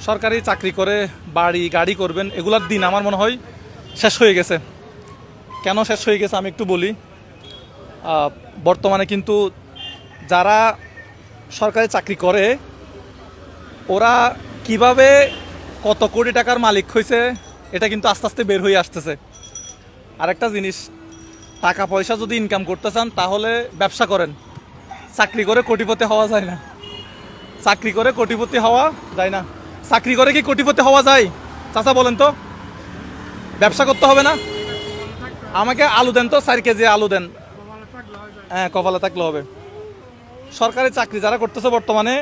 সরকারি চাকরি করে বাড়ি গাড়ি করবেন, এগুলার দিন আমার মনে হয় শেষ হয়ে গেছে। কেন শেষ হয়ে গেছে আমি একটু বলি। বর্তমানে কিন্তু যারা সরকারি চাকরি করে ওরা কিভাবে কত কোটি টাকার মালিক হয়েছে এটা কিন্তু আস্তে আস্তে বের হয়ে আসতেছে। আরেকটা জিনিস, টাকা পয়সা যদি ইনকাম করতে চান তাহলে ব্যবসা করেন, চাকরি করে কোটিপতি হওয়া যায় না। চাকরি করে কোটিপতি হওয়া যায় না। চাকরি করে কি কোটিপতি হওয়া যায়? চাচা বলেন তো, ব্যবসা করতে হবে না? আমাকে আলু দেন তো, 4 কেজি আলু দেন। হ্যাঁ, কপালে থাকলে হবে। সরকারি চাকরি যারা করতেছে বর্তমানে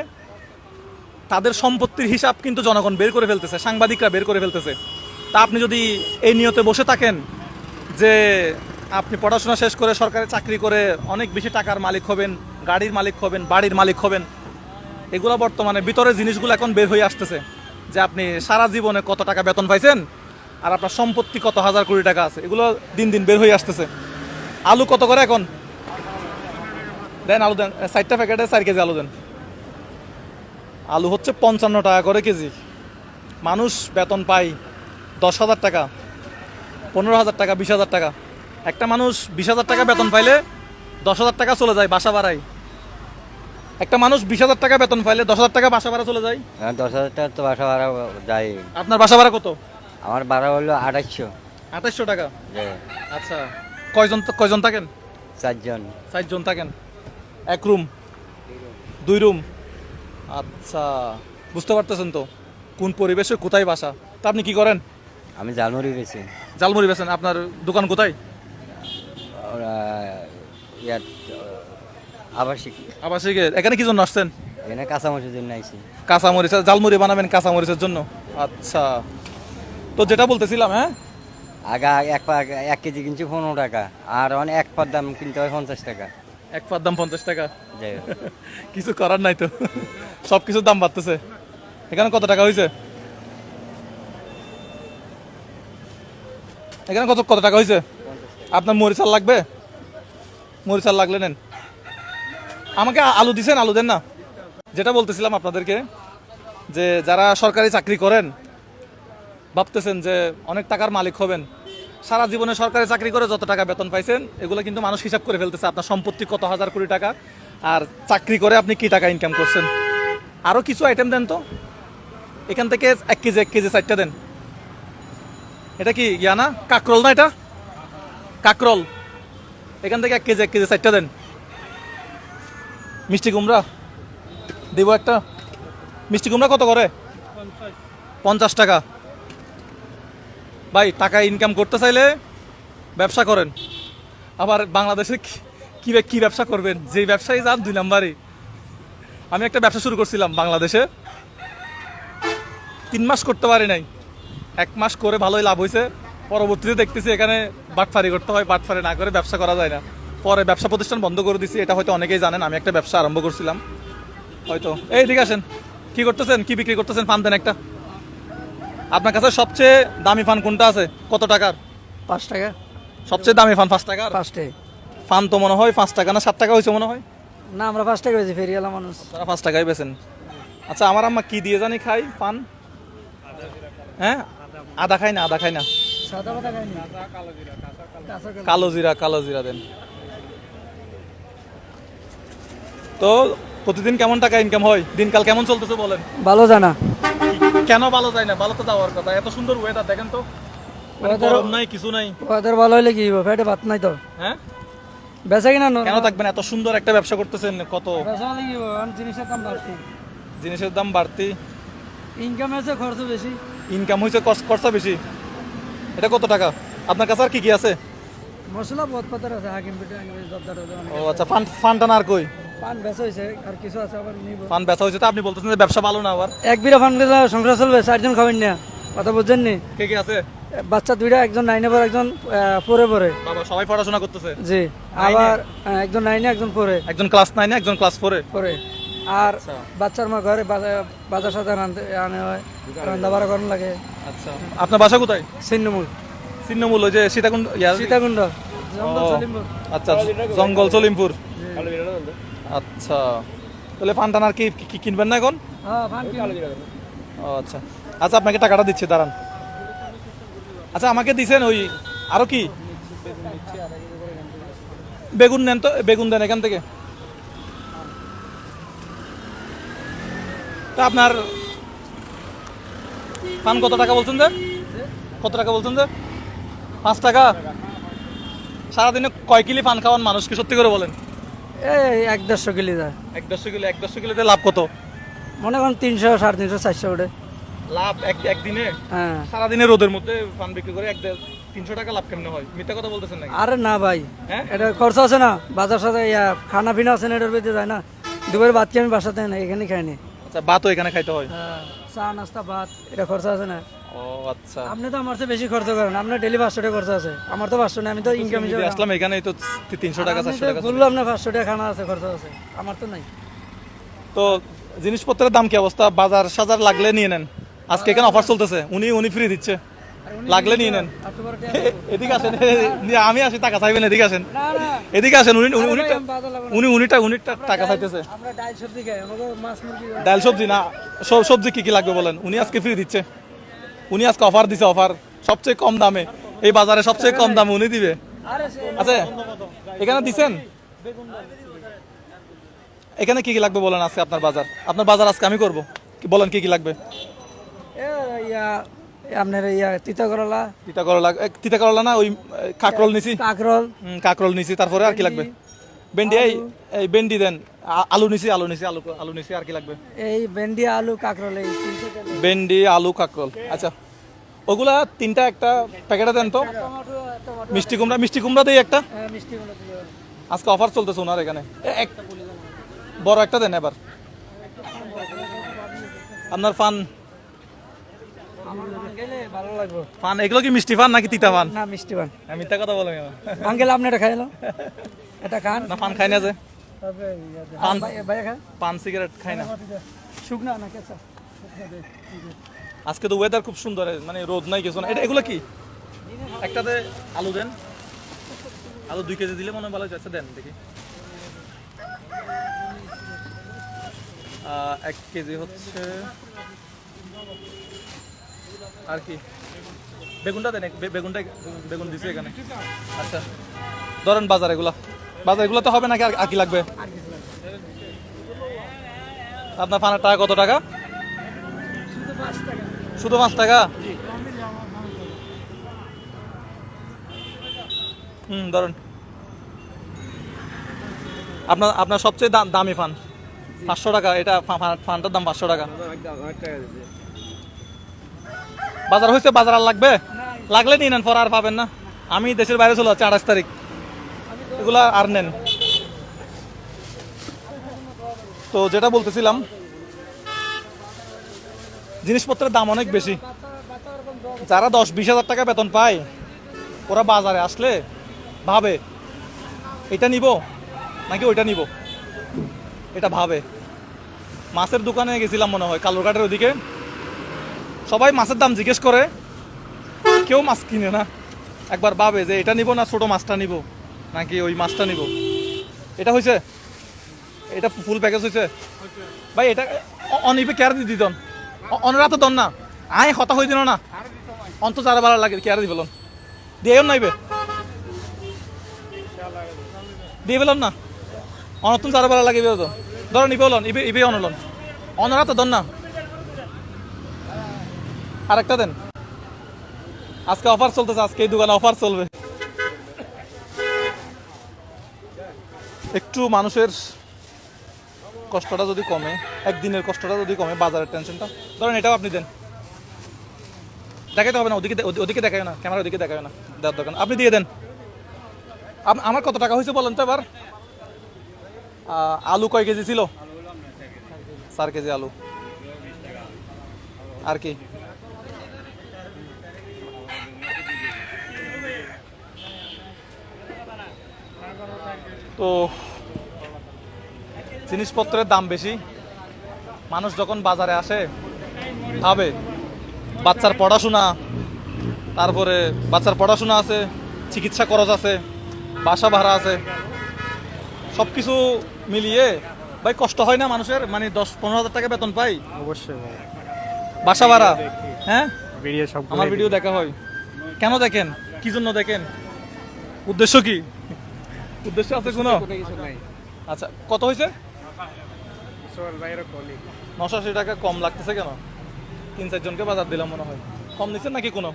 তাদের সম্পত্তির হিসাব কিন্তু জনগণ বের করে ফেলতেছে, সাংবাদিকরা বের করে ফেলতেছে। তা আপনি যদি এই নিয়তে বসে থাকেন যে আপনি পড়াশোনা শেষ করে সরকারি চাকরি করে অনেক বেশি টাকার মালিক হবেন, গাড়ির মালিক হবেন, বাড়ির মালিক হবেন, এগুলো বর্তমানে ভিতরের জিনিসগুলো এখন বের হয়ে আসতেছে যে আপনি সারা জীবনে কত টাকা বেতন পাইছেন আর আপনার সম্পত্তি কত হাজার কোটি টাকা আছে, এগুলো দিন দিন বের হয়ে আসতেছে। আলু কত করে এখন দেন? আলু দেন 4টা প্যাকেটে 4 কেজি আলু দেন। আলু হচ্ছে 55 টাকা করে কেজি। মানুষ বেতন পায় 10,000 টাকা, 15,000 টাকা, 20,000 টাকা। একটা মানুষ 20,000 টাকা বেতন পাইলে 10,000 টাকা চলে যায় বাসা ভাড়ায়। একটা মানুষ 20,000 টাকা বেতন পাইলে 10,000 টাকা বাসা ভাড়া চলে যায়। 10,000 টাকা তো বাসা ভাড়া যায়। আপনার বাসা ভাড়া কত? আমার ভাড়া হলো 2800। 2800 টাকা। যে আচ্ছা, কয়জন থাকেন? 4 জন। 4 জন থাকেন। এক রুম, 2 রুম। আচ্ছা, বুঝতে পারতেছেন তো কোন পরিবেশে কোথায় বাসা। তা আপনি কি করেন? আমি জানুয়ারি গেছি। জালমুড়ি বেচেন। আপনার দোকান কোথায়? ইয়ার আবাসিক। আবাসিকে। এখানে কি জন্য আসছেন? এখানে কাঁচামরিচের জন্য আইছি। কাঁচামরিচ, জালমুড়ি বানাবেন কাঁচামরিচের জন্য। আচ্ছা, তো যেটা বলতেছিলাম, হ্যাঁ, আগা 1 কেজি কিনছি 15 টাকা, আর অনেক এক পার দাম কিনতে হয় 50 টাকা। এক পার দাম 50 টাকা। যাই হোক, কিছু করার নাই তো, সব কিছুর দাম বাড়তেছে। এখানে কত টাকা হয়েছে? এখানে কত কত টাকা হয়েছে? আপনার মরিচাল লাগবে? মরিচাল লাগলে নেন। আমাকে আলু দিছেন, আলু দেন না। যেটা বলতেছিলাম আপনাদেরকে, যে যারা সরকারি চাকরি করেন ভাবতেছেন যে অনেক টাকার মালিক হবেন, সারা জীবনে সরকারি চাকরি করে যত টাকা বেতন পাইছেন এগুলো কিন্তু মানুষ হিসাব করে ফেলতেছে, আপনার সম্পত্তি কত হাজার কোটি টাকা, আর চাকরি করে আপনি কি টাকা ইনকাম করছেন। আরও কিছু আইটেম দেন তো। এখান থেকে 1 কেজি 4টা দেন। এটা কি ইয়া না, কাকরোল না? এটা কাকরোল। এখান থেকে 1 কেজি 4টা দেন। মিষ্টি কুমড়া দিব একটা। মিষ্টি কুমড়া কত করে? 50 টাকা। ভাই, টাকা ইনকাম করতে চাইলে ব্যবসা করেন। আবার বাংলাদেশে কি ব্যবসা করবেন? যে ব্যবসায়ী যান 2 নাম্বারই। আমি একটা ব্যবসা শুরু করছিলাম বাংলাদেশে, 3 মাস করতে পারি নাই। 1 মাস করে ভালোই লাভ হয়েছে। পরবর্তীতে দেখতেছি এখানে বাটফারি করতে হয়, বাটফারি না করে ব্যবসা করা যায় না। পরে ব্যবসা প্রতিষ্ঠান বন্ধ করে দিছি। এটা হয়তো অনেকেই জানেন, আমি একটা ব্যবসা আরম্ভ করছিলাম হয়তো। এই দিকে আসেন। কি করতেছেন? কি বিক্রি করতেছেন? পান দেন একটা। আপনার কাছে সবচেয়ে দামি ফান কোনটা আছে? কত টাকার? 5 টাকা। সবচেয়ে দামি ফান 5 টাকার? 5 টাকা। ফান তো মনে হয় 5 টাকা না 7 টাকা হয়েছে মনে হয়। না, আমরা 5 টাকা বেশি ফেরিয়ালা মানুষ। তারা 5 টাকাই বেছেন। আচ্ছা, আমার আম্মা কি দিয়ে জানি খাই পান? হ্যাঁ, আদা খাই না, আদা খাই না। সাদা পাতা খাইনি। কালো জিরা দেন। তো প্রতিদিন কেমন টাকা ইনকাম হয়? দিনকাল কেমন চলতেছে বলেন? ভালো জানা। কেন ভালো যায় না? ভালো তো যাওয়ার কথা। এত সুন্দর ওয়েদার দেখেন তো, মানে গরম নাই, কিছু নাই। ওদের ভালো হইলে কি হবে? পেটে ভাত নাই তো। হ্যাঁ, বেচা কিনা কেন থাকবেন? এত সুন্দর একটা ব্যবসা করতেছেন, কত বেচা হলে কি হবে? জিনিসের দাম বাড়তি। জিনিসের দাম বাড়তি, ইনকাম আছে, খরচ বেশি। ইনকাম হয়েছে, খরচা বেশি। এটা কত টাকা? আপনার কাছে আর কি কি আছে? মশলা বহুত পাতার আছে, হাকিম পিঠে জবদার। ও আচ্ছা, ফান টান আর কই? পান বেচা হয়েছে, আর কিছু আছে আবার নিব। ফান বেচা হয়েছে। তো আপনি বলতেছেন যে ব্যবসা ভালো না? আবার 1 বিঘা পান বেচা সংসার চলবে, 4 জন খাবেন না। কথা বুঝছেন নি? কে কে আছে? বাচ্চা 2টা, একজন 9-এ পড়ে, একজন 4-এ পড়ে। বাবা, সবাই পড়াশোনা করতেছে? জি। আবার একজন 9-এ, একজন 4-এ। একজন ক্লাস 9-এ, একজন ক্লাস 4-এ পড়ে। আর আচ্ছা। বাচ্চার মা ঘরে বাজার সাথে আনে হয়, রান্না বাড়া করানো লাগে। আচ্ছা, আপনার বাসা কোথায়? ছিন্নমূল। ছিন্নমূল, ওই যে সীতাকুণ্ড, সীতাকুণ্ড। আচ্ছা, জঙ্গল সলিমপুর। আচ্ছা, তাহলে পান টান আর কি কিনবেন না এখন? হ্যাঁ, পান ও আচ্ছা আচ্ছা, আপনাকে টাকাটা দিচ্ছি, দাঁড়ান। আচ্ছা আমাকে দিছেন ওই আরো কি বেগুন নেন তো, বেগুন দেন এখান থেকে। তা আপনার পান কত টাকা বলছেন যে? কত টাকা বলছেন যে? 5 টাকা। সারাদিনে কয় কিলো পান খাওয়ান মানুষকে, সত্যি করে বলেন? এই 1-1.5 কিলো যায়। 1-1.5 কিলো, 1-1.5 কিলোতে লাভ কত? মনে করেন 300, 350, 400 ওঠে। লাভ একদিনে? হ্যাঁ। সারাদিনে রোদের মধ্যে পান বিক্রি করে 300 টাকা লাভ কেমনে হয়? মিথ্যা কথা বলতেছেন নাকি? আরে না ভাই, হ্যাঁ? এটা খরচা আছে না, বাজার সাথে খানা পিনা আছে না, এটার ভিতরে যায় না। দুপুরে ভাত কি আমি বাসাতে না, এখানে খাই নি। আচ্ছা, ভাতও এখানে খাইতে হয়? চা নাস্তা ভাত, এটা খরচা আছে না। ও আচ্ছা। আপনি তো আমার চেয়ে বেশি খরচ করেন, আপনার ডেলি 500 টাকা খরচা আছে, আমার তো 500 না, আমি তো ইনকাম যদি আসলাম এখানে তো 300 টাকা 400 টাকা। বললো আপনার 500 টাকা খানা আছে, খরচা আছে, আমার তো নাই। তো জিনিসপত্রের দাম কি অবস্থা? বাজার সাজার লাগলে নিয়ে নেন, আজকে এখানে অফার চলতেছে, উনি ফ্রি দিচ্ছে, লাগলে নিয়ে নেন। এদিকে আসেন, আমি আসি, টাকা চাইবেন, এদিকে আসেন, এদিকে আসেন। উনি টাকা চাইতেছে। আমরা ডাল সবজি খাই, আমাকে মাছ মুরগি। ডাল সবজি না, সবজি কি কি লাগবে বলেন? উনি আজকে ফ্রি দিচ্ছে, উনি আজকে অফার দিছে, অফার সবচেয়ে কম দামে, এই বাজারে সবচেয়ে কম দামে উনি দিবে। আচ্ছা এখানে দিছেন, এখানে কি কি লাগবে বলেন? আজকে আপনার বাজার আজকে আমি করব, বলেন কি কি লাগবে? আপনার তিতা করলা। তিতা করলা না, ওই কাকরোল নিছি। কাকরোল নিছি, তারপরে আর কি লাগবে? ভেন্ডি, এই ভেন্ডি দেন। আলু নিছি, আলু নিছি, আর কি লাগবে? এই ভেন্ডি আলু কাকরোল, এই ভেন্ডি আলু কাকরোল। আচ্ছা ওগুলা তিনটা একটা প্যাকেটে দেন তো। মিষ্টি কুমড়া দেই একটা। মিষ্টি কুমড়া দিও। আজকে অফার চলতেছে ওনার এখানে, বড় একটা দেন এবার। আপনার পান ভালো লাগবে। পান এগুলো কি মিষ্টি পান নাকি তিতা পান? না মিষ্টি পান। মিথ্যা কথা বলেন আঙ্কেল, আপনি এটা খাইলো, এটা খান না? পান খাই না যে, ভাইয়া খান। পান সিগারেট খাই না। শুকনা না কেঁচা? আজকে তো ওয়েদার খুব সুন্দর, মানে রোদ নাই কিছু না। এগুলো কি? একটাতে আলু দেন, আলু 2 কেজি দিলে মনে হয় ভালো হচ্ছে। আচ্ছা দেন দেখি। 1 কেজি হচ্ছে, আর কি? বেগুনটা দেন, বেগুন দিছি এখানে। আচ্ছা ধরেন বাজার এগুলো তো হবে নাকি আর কি লাগবে? আপনার পানের টাকা কত টাকা? শুধু 5 টাকা? ধরেন আপনার সবচেয়ে দামি ফান 500 টাকা, এটা ফানটার দাম 500 টাকা। বাজার হয়েছে, বাজার আর লাগবে? লাগলে নিয়ে নেন, পর আর পাবেন না। আমি দেশের বাইরে চলে যাচ্ছি 28 তারিখ, এগুলা আর নেন। তো যেটা বলতেছিলাম, জিনিসপত্রের দাম অনেক বেশি। যারা 10-20 হাজার টাকা বেতন পায়, ওরা বাজারে আসলে ভাবে এটা নিব নাকি ওইটা নিব, এটা ভাবে। মাছের দোকানে গেছিলাম মনে হয় কালুরঘাটের ওদিকে, সবাই মাছের দাম জিজ্ঞেস করে, কেউ মাছ কিনে না। একবার ভাবে যে এটা নিব না ছোট মাছটা নিব নাকি ওই মাছটা নিব। এটা হয়েছে, এটা ফুল প্যাকেজ হয়েছে ভাই। এটা অনিবে কেয়ার দি দিদন, অনরা তো দন না, আয় হতা হয়ে দিল না, অন্ত যারা ভালো লাগে কেয়ার দিবেন দিয়ে নাইবে, দিয়ে পেলাম না, অনতুন যারা ভালো লাগে ধরো নিবে হলন, ইবে অনলন, অনরা তো দন না। আরেকটা দেন, আজকে অফার চলতেছে, আজকে এই দোকানে অফার চলবে। একটু মানুষের কষ্টটা যদি কমে, একদিনের কষ্টটা যদি কমে, বাজারের টেনশনটা, ধরেন এটাও আপনি দেন। দেখাইতে হবে না, ওদিকে দেখায় না, ক্যামেরা ওদিকে দেখায় না, দেওয়ার দরকার আপনি দিয়ে দেন। আমার কত টাকা হয়েছে বলেন তো এবার? আলু কয় কেজি ছিল? 4 কেজি আলু। আর কি? তো জিনিসপত্রের দাম বেশি, মানুষ যখন বাজারে আসে ভাবে বাচ্চার পড়াশোনা, তারপরে বাচ্চার পড়াশোনা আছে, চিকিৎসা খরচ আছে, বাসা ভাড়া আছে, সব কিছু মিলিয়ে ভাই কষ্ট হয় না মানুষের? মানে 10-15 হাজার টাকা বেতন পাই, অবশ্যই বাসা ভাড়া? হ্যাঁ, ভিডিও সব আমার ভিডিও দেখা হয়। কেন দেখেন? কি জন্য দেখেন? উদ্দেশ্য কি? উদ্দেশ্য আছে কোনো? আচ্ছা, কত হয়েছে? 980 টাকা কম লাগতেছে কেন? 3-4 জনকে বাজার দিলাম মনে হয়। কম নিচ্ছেন নাকি কোনো?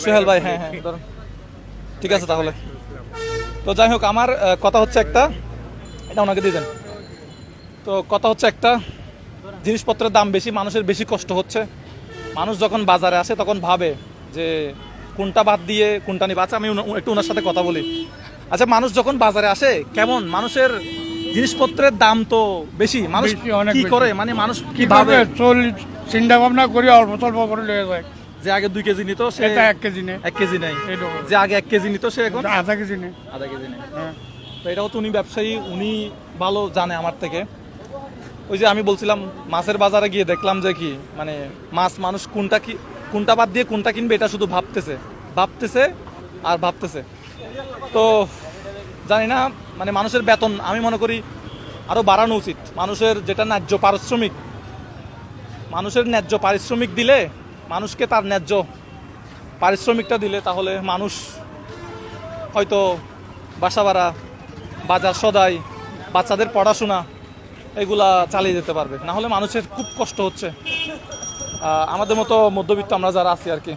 সোহেল ভাই, হ্যাঁ হ্যাঁ ধরুন। ঠিক আছে তাহলে। তো যাই হোক, আমার কথা হচ্ছে একটা, এটা ওনাকে দিয়ে দেন। তো কথা হচ্ছে একটা, জিনিসপত্রের দাম বেশি, মানুষের বেশি কষ্ট হচ্ছে। মানুষ যখন বাজারে আসে তখন ভাবে যে কোনটা বাদ দিয়ে কোনটা নিবে। আচ্ছা, আমি একটু ওনার সাথে কথা বলি। আচ্ছা, মানুষ যখন বাজারে আসে কেমন, মানুষের জিনিসপত্রের দাম তো বেশি, মানুষ বেশি, অনেক কি বেশি। করে, মানে মানুষ কি কি ভাবে ভাবে চিন্তা ভাবনা করি অল্প স্বল্প করে লয়ে যায়। যে আগে 2 কেজি নিত সে এটা 1 কেজি নেই, 1 কেজি নেই, এইটুকু। যে আগে 1 কেজি নিত সে এখন আধা কেজি নেই। আধা কেজি নেই। হ্যাঁ। তো এটা হচ্ছে, উনি ব্যবসায়ী, উনি ভালো জানে আমার থেকে। ওই যে আমি বলছিলাম, মাছের বাজারে গিয়ে দেখলাম যে কি মানে মাছ মানুষ কোনটা বাদ দিয়ে কোনটা কিনবে এটা শুধু ভাবতেছে আর ভাবতেছে। তো জানি না, মানে মানুষের বেতন আমি মনে করি আরো বাড়ানো উচিত। মানুষের যেটা ন্যায্য পারিশ্রমিক, মানুষের ন্যায্য পারিশ্রমিক দিলে, মানুষকে তার ন্যায্য পারিশ্রমিকটা দিলে তাহলে মানুষ হয়তো বাসা ভাড়া, বাজার সদাই, বাচ্চাদের পড়াশোনা এগুলা চালিয়ে যেতে পারবে। না হলে মানুষের খুব কষ্ট হচ্ছে, আমাদের মতো মধ্যবিত্ত আমরা যারা আছি আর কি।